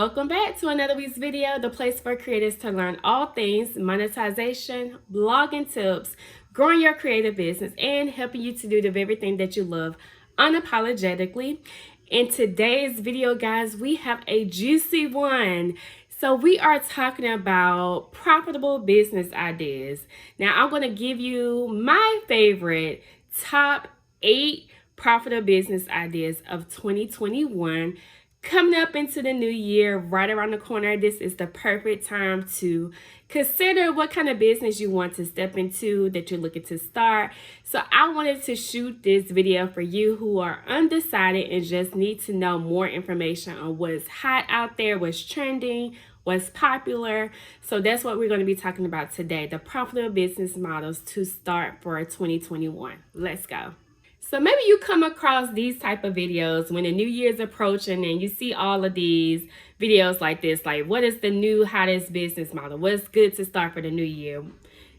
Welcome back to another week's video, the place for creators to learn all things monetization, blogging tips, growing your creative business, and helping you to do the very thing that you love unapologetically. In today's video, guys, we have a juicy one. So we are talking about profitable business ideas. Now, I'm going to give you my favorite top 8 profitable business ideas of 2021. Coming up into the new year, right around the corner, this is the perfect time to consider what kind of business you want to step into, that you're looking to start. So I wanted to shoot this video for you who are undecided and just need to know more information on what's hot out there, what's trending, what's popular. So that's what we're going to be talking about today, the profitable business models to start for 2021. Let's go. So maybe you come across these type of videos when the new year's approaching and you see all of these videos like this, like what is the new hottest business model? What's good to start for the new year?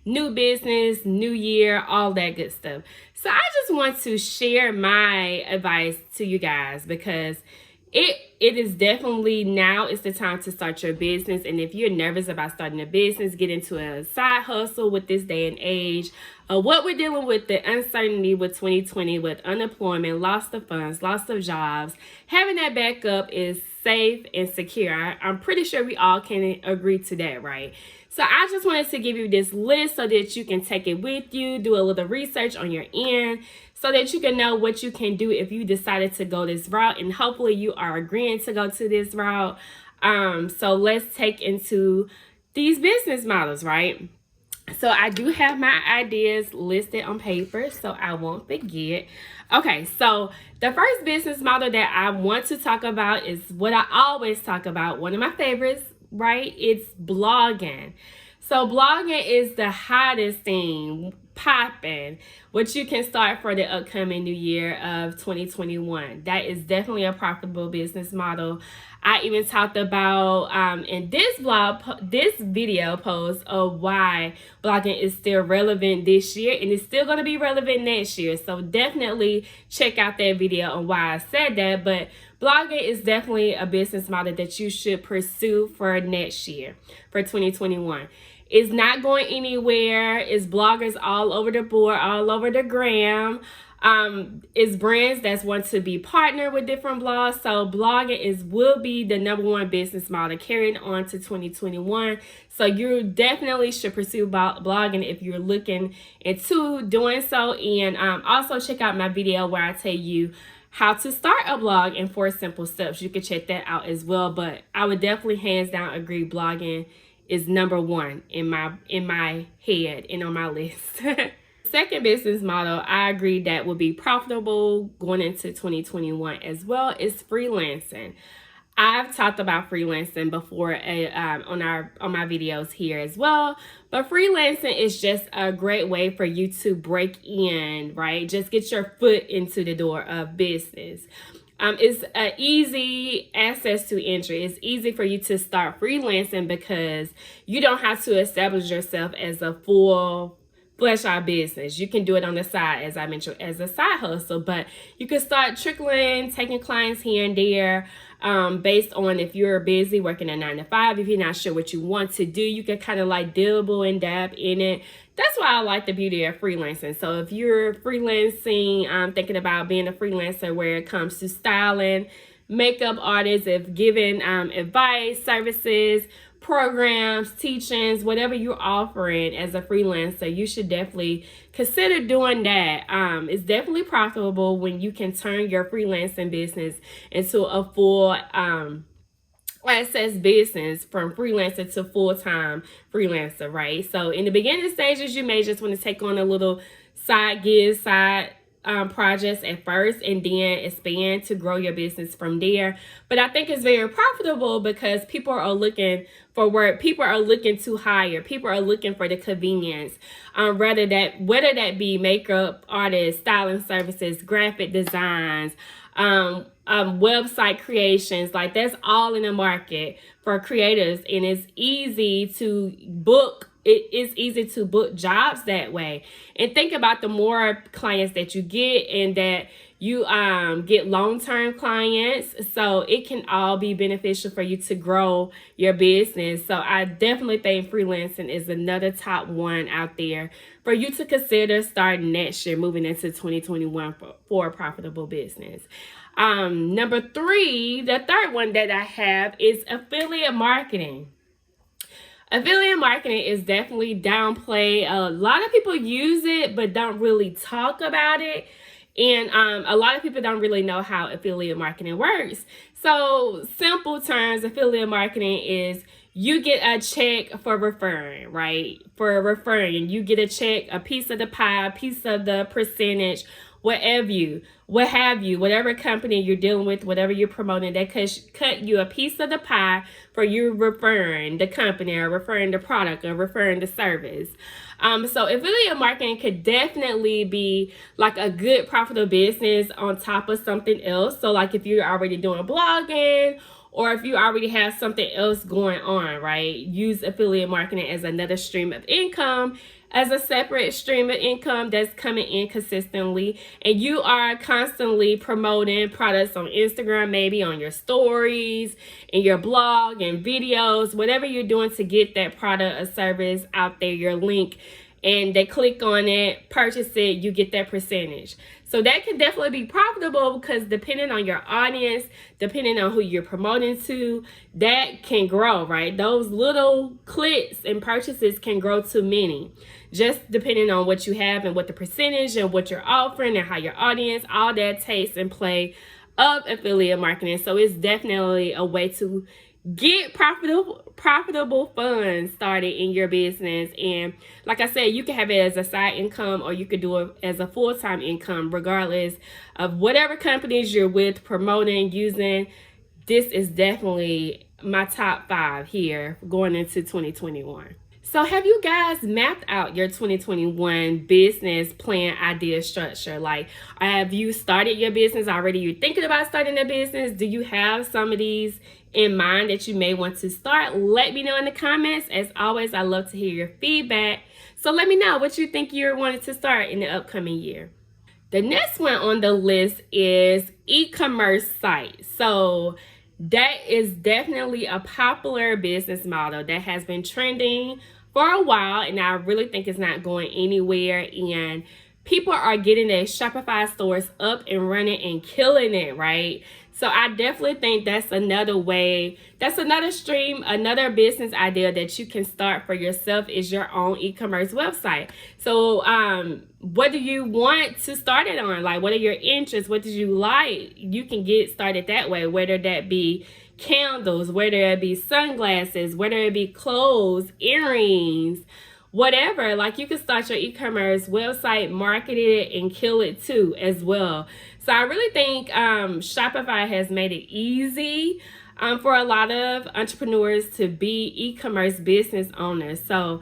New business, new year, all that good stuff. So I just want to share my advice to you guys because it is definitely now is the time to start your business. And if you're nervous about starting a business, get into a side hustle with this day and age. What we're dealing with, the uncertainty with 2020, with unemployment, loss of funds, loss of jobs, having that backup is safe and secure. I'm pretty sure we all can agree to that, right? So I just wanted to give you this list so that you can take it with you, do a little research on your end, so that you can know what you can do if you decided to go this route, and hopefully you are agreeing to go to this route. So let's take into these business models, right? So I do have my ideas listed on paper so I won't forget. Okay, so the first business model that I want to talk about is what I always talk about, one of my favorites, right? It's blogging. So blogging is the hottest thing popping, which you can start for the upcoming new year of 2021. That is definitely a profitable business model. I even talked about in this video post of why blogging is still relevant this year and it's still going to be relevant next year. So definitely check out that video on why I said that. But blogging is definitely a business model that you should pursue for next year, for 2021. It's not going anywhere. It's bloggers all over the board, all over the gram. It's brands that want to be partnered with different blogs. So blogging will be the #1 business model carrying on to 2021. So you definitely should pursue blogging if you're looking into doing so. And also check out my video where I tell you how to start a blog in 4 simple steps. You can check that out as well. But I would definitely hands down agree blogging is #1 in my head and on my list. Second business model, I agree that will be profitable going into 2021 as well, is freelancing. I've talked about freelancing before on my videos here as well, but freelancing is just a great way for you to break in, right? Just get your foot into the door of business. It's an easy access to entry. It's easy for you to start freelancing because you don't have to establish yourself as a full flesh out business. You can do it on the side, as I mentioned, as a side hustle, but you can start trickling, taking clients here and there, based on if you're busy working a 9 to 5. If you're not sure what you want to do, you can kind of like dabble and dab in it. That's why I like the beauty of freelancing. So if you're freelancing, thinking about being a freelancer where it comes to styling, makeup artists, if giving advice, services, programs, teachings, whatever you're offering as a freelancer, you should definitely consider doing that. It's definitely profitable when you can turn your freelancing business into a full access business, from freelancer to full-time freelancer, right? So in the beginning stages, you may just want to take on a little side gigs, side projects at first, and then expand to grow your business from there. But I think it's very profitable because people are looking for work. People are looking to hire. People are looking for the convenience. Whether that be makeup artists, styling services, graphic designs, website creations, like that's all in the market for creators, and it's easy to book. It's easy to book jobs that way. And think about the more clients that you get and that You get long-term clients, so it can all be beneficial for you to grow your business. So I definitely think freelancing is another top one out there for you to consider starting next year, moving into 2021 for a profitable business. Number three, the third one that I have is affiliate marketing. Affiliate marketing is definitely downplayed. A lot of people use it, but don't really talk about it. And a lot of people don't really know how affiliate marketing works. So simple terms, affiliate marketing is you get a check for referring, right? For referring, you get a check, a piece of the pie, a piece of the percentage, whatever company you're dealing with, whatever you're promoting, they cut you a piece of the pie for you referring the company or referring the product or referring the service. So affiliate marketing could definitely be like a good profitable business on top of something else. So like if you're already doing blogging, or if you already have something else going on, right? Use affiliate marketing as another stream of income, as a separate stream of income that's coming in consistently. And you are constantly promoting products on Instagram, maybe on your stories, in your blog and videos, whatever you're doing to get that product or service out there, your link, and they click on it, purchase it, you get that percentage. So that can definitely be profitable because depending on your audience, depending on who you're promoting to, that can grow, right? Those little clicks and purchases can grow to many, just depending on what you have and what the percentage and what you're offering and how your audience, all that takes in play of affiliate marketing. So it's definitely a way to get profitable funds started in your business. And like I said, you can have it as a side income or you could do it as a full-time income, regardless of whatever companies you're with, promoting, using. This is definitely my top 5 here going into 2021. So have you guys mapped out your 2021 business plan idea structure? Like, have you started your business already? You're thinking about starting a business? Do you have some of these in mind that you may want to start? Let me know in the comments. As always, I love to hear your feedback. So let me know what you think you're wanting to start in the upcoming year. The next one on the list is e-commerce site. So that is definitely a popular business model that has been trending for a while, and I really think it's not going anywhere. And people are getting their Shopify stores up and running and killing it, right? So I definitely think that's another way, that's another stream, another business idea that you can start for yourself is your own e-commerce website. So what do you want to start it on? Like, what are your interests? What did you like? You can get started that way, whether that be candles, whether it be sunglasses, whether it be clothes, earrings, whatever. Like, you can start your e-commerce website, market it, and kill it too as well. So I really think Shopify has made it easy for a lot of entrepreneurs to be e-commerce business owners. So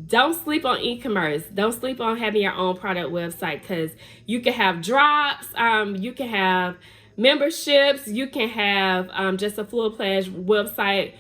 don't sleep on e-commerce. Don't sleep on having your own product website, because you can have drops, you can have memberships, you can have just a full-fledged website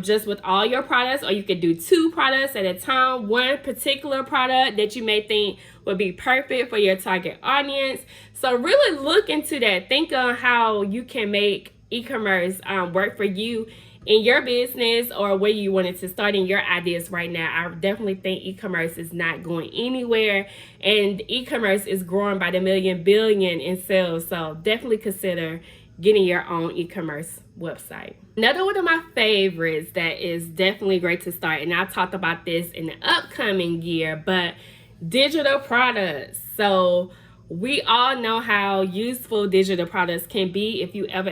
just with all your products, or you could do 2 products at a time, one particular product that you may think would be perfect for your target audience. So really look into that. Think on how you can make e-commerce work for you in your business, or where you wanted to start in your ideas right now. I definitely think e-commerce is not going anywhere, and e-commerce is growing by the billion in sales. So definitely consider getting your own e-commerce website. Another one of my favorites that is definitely great to start, and I'll talk about this in the upcoming year, but digital products. So we all know how useful digital products can be. If you ever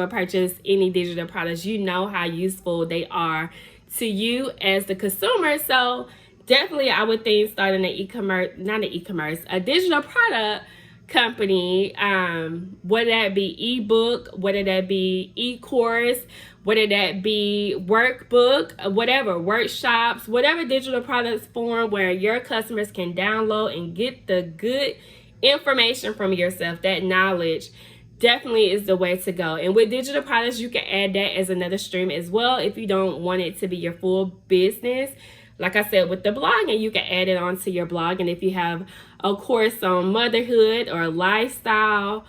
purchase any digital products, you know how useful they are to you as the consumer. So definitely I would think starting a digital product company, whether that be ebook, whether that be e-course, whether that be workbook, whatever, workshops, whatever digital products form where your customers can download and get the good information from yourself, that knowledge definitely is the way to go. And with digital products, you can add that as another stream as well if you don't want it to be your full business. like I said, with the blogging, you can add it onto your blog. And if you have a course on motherhood or lifestyle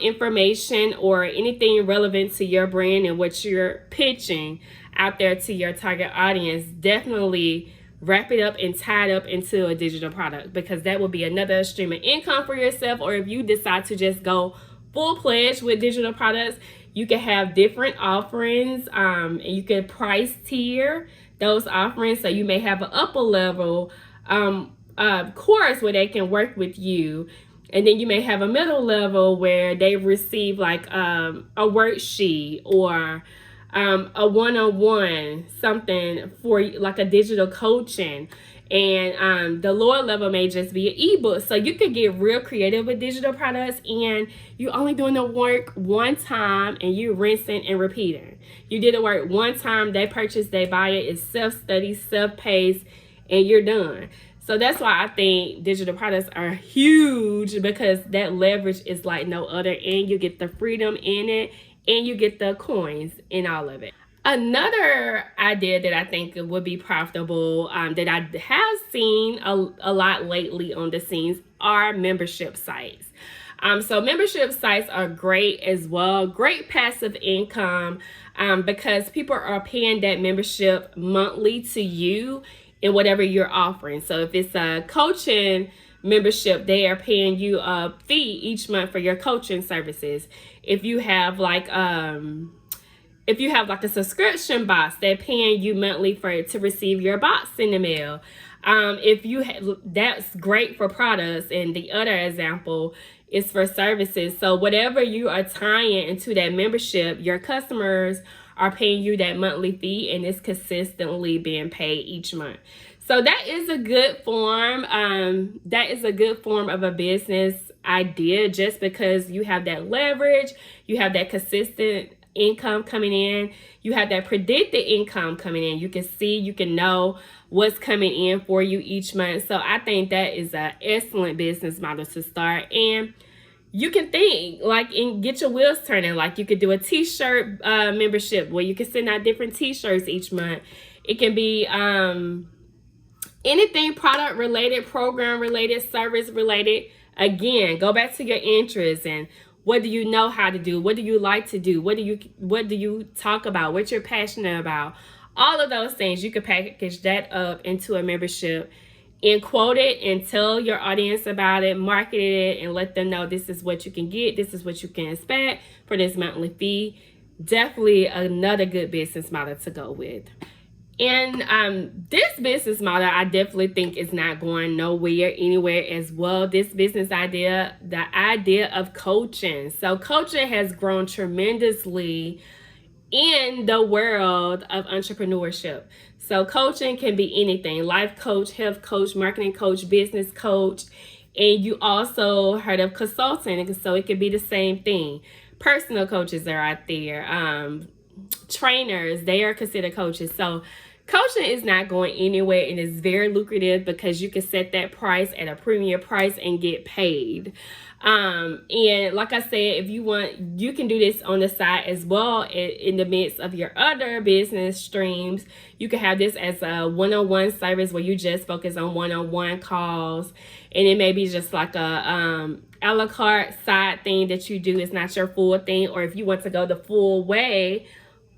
information or anything relevant to your brand and what you're pitching out there to your target audience, definitely wrap it up and tie it up into a digital product, because that will be another stream of income for yourself. Or if you decide to just go full-fledged with digital products, you can have different offerings, and you can price tier those offerings. So you may have an upper level course where they can work with you, and then you may have a middle level where they receive like a worksheet or a one-on-one, something for like a digital coaching. And the lower level may just be an ebook. So you could get real creative with digital products, and you're only doing the work one time and you rinsing and repeating. You did the work one time, they purchase, they buy it. It's self-study, self-paced, and you're done. So that's why I think digital products are huge, because that leverage is like no other, and you get the freedom in it, and you get the coins in all of it. Another idea that I think would be profitable, that I have seen a lot lately on the scenes, are membership sites. So membership sites are great as well, great passive income, because people are paying that membership monthly to you in whatever you're offering. So if it's a coaching membership, they are paying you a fee each month for your coaching services. If you have like a subscription box, they're paying you monthly to receive your box in the mail. That's great for products, and the other example is for services. So whatever you are tying into that membership, your customers are paying you that monthly fee, and it's consistently being paid each month. So that is a good form. That is a good form of a business idea, just because you have that leverage, you have that consistent income coming in, you have that predicted income coming in. You can see, you can know what's coming in for you each month. So I think that is an excellent business model to start. And you can think like and get your wheels turning. Like you could do a t-shirt membership where you can send out different t-shirts each month. It can be anything product related, program related, service related. Again, go back to your interests and what do you know how to do? What do you like to do? What do you talk about? What you're passionate about? All of those things, you could package that up into a membership and quote it and tell your audience about it, market it, and let them know this is what you can get, this is what you can expect for this monthly fee. Definitely another good business model to go with. And this business model, I definitely think is not going nowhere, anywhere as well. This business idea, the idea of coaching. So coaching has grown tremendously in the world of entrepreneurship. So coaching can be anything: life coach, health coach, marketing coach, business coach. And you also heard of consulting, so it could be the same thing. Personal coaches are out there. Trainers, they are considered coaches. So coaching is not going anywhere, and it's very lucrative because you can set that price at a premium price and get paid. And like I said, if you want, you can do this on the side as well in the midst of your other business streams. You can have this as a one-on-one service where you just focus on one-on-one calls, and it may be just like a la carte side thing that you do. It's not your full thing. Or if you want to go the full way,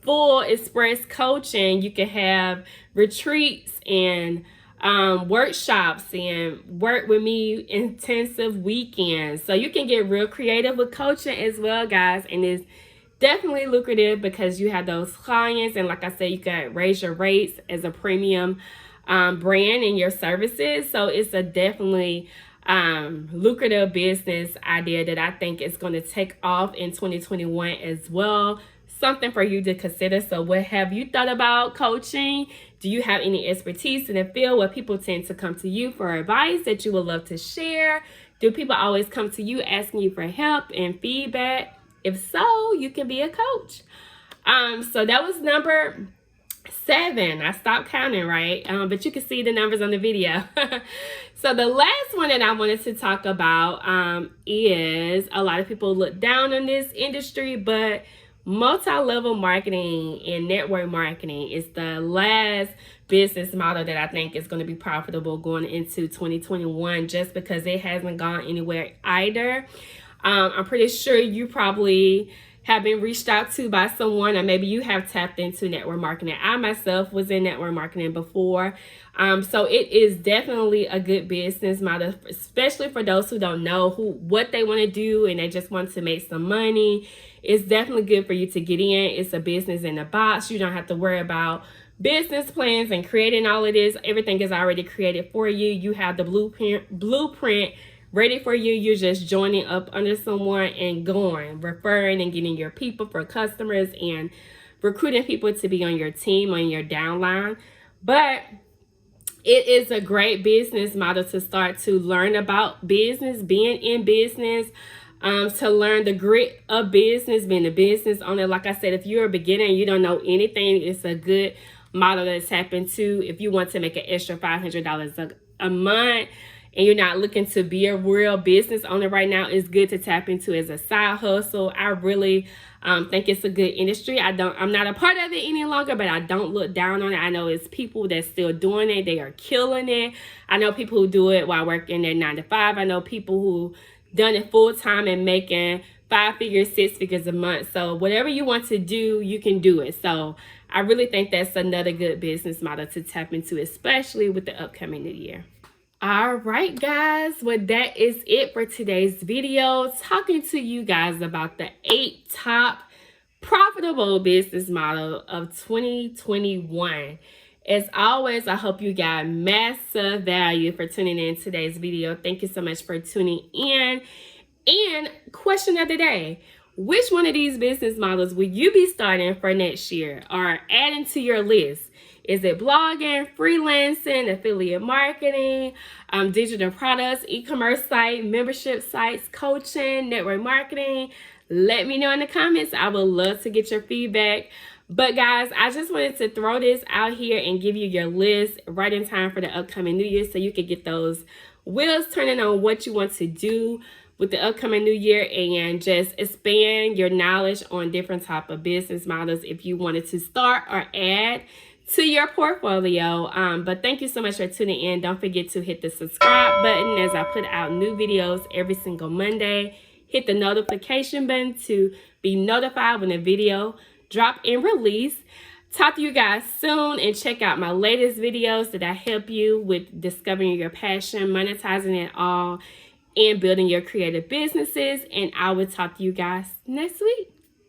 full express coaching, you can have retreats and workshops and work with me intensive weekends. So you can get real creative with coaching as well, guys. And it's definitely lucrative because you have those clients. And like I said, you can raise your rates as a premium brand in your services. So it's a definitely lucrative business idea that I think is going to take off in 2021 as well. Something for you to consider. So what have you thought about coaching? Do you have any expertise in the field where people tend to come to you for advice that you would love to share? Do people always come to you asking you for help and feedback? If so, you can be a coach. So that was number 7. I stopped counting, right? But you can see the numbers on the video. So the last one that I wanted to talk about is, a lot of people look down on this industry, but multi-level marketing and network marketing is the last business model that I think is going to be profitable going into 2021, just because it hasn't gone anywhere either. I'm pretty sure you probably have been reached out to by someone, or maybe you have tapped into network marketing. I myself was in network marketing before. So it is definitely a good business model, especially for those who don't know what they want to do and they just want to make some money. It's definitely good for you to get in. It's a business in a box. You don't have to worry about business plans and creating all of this. Everything is already created for you. You have the blueprint ready for you. You're just joining up under someone and going, referring and getting your people for customers and recruiting people to be on your team, on your downline. But it is a great business model to start to learn about business, being in business, to learn the grit of business, being a business owner. Like I said, if you're a beginner and you don't know anything, it's a good model to tap into. If you want to make an extra $500 a month, and you're not looking to be a real business owner right now, it's good to tap into as a side hustle. I really think it's a good industry. I'm not a part of it any longer, but I don't look down on it. I know it's people that's still doing it. They are killing it. I know people who do it while working their 9 to 5. I know people who done it full time and making 5 figures, 6 figures a month. So whatever you want to do, you can do it. So I really think that's another good business model to tap into, especially with the upcoming new year. All right, guys. Well, that is it for today's video. Talking to you guys about the 8 top profitable business model of 2021. As always, I hope you got massive value for tuning in today's video. Thank you so much for tuning in. And question of the day: which one of these business models will you be starting for next year or adding to your list? Is it blogging, freelancing, affiliate marketing, digital products, e-commerce site, membership sites, coaching, network marketing? Let me know in the comments. I would love to get your feedback. But guys, I just wanted to throw this out here and give you your list right in time for the upcoming new year, so you can get those wheels turning on what you want to do with the upcoming new year, and just expand your knowledge on different type of business models if you wanted to start or add to your portfolio. But thank you so much for tuning in. Don't forget to hit the subscribe button as I put out new videos every single Monday. Hit the notification button to be notified when a video drop and release. Talk to you guys soon, and check out my latest videos that I help you with discovering your passion, monetizing it all, and building your creative businesses. And I will talk to you guys next week.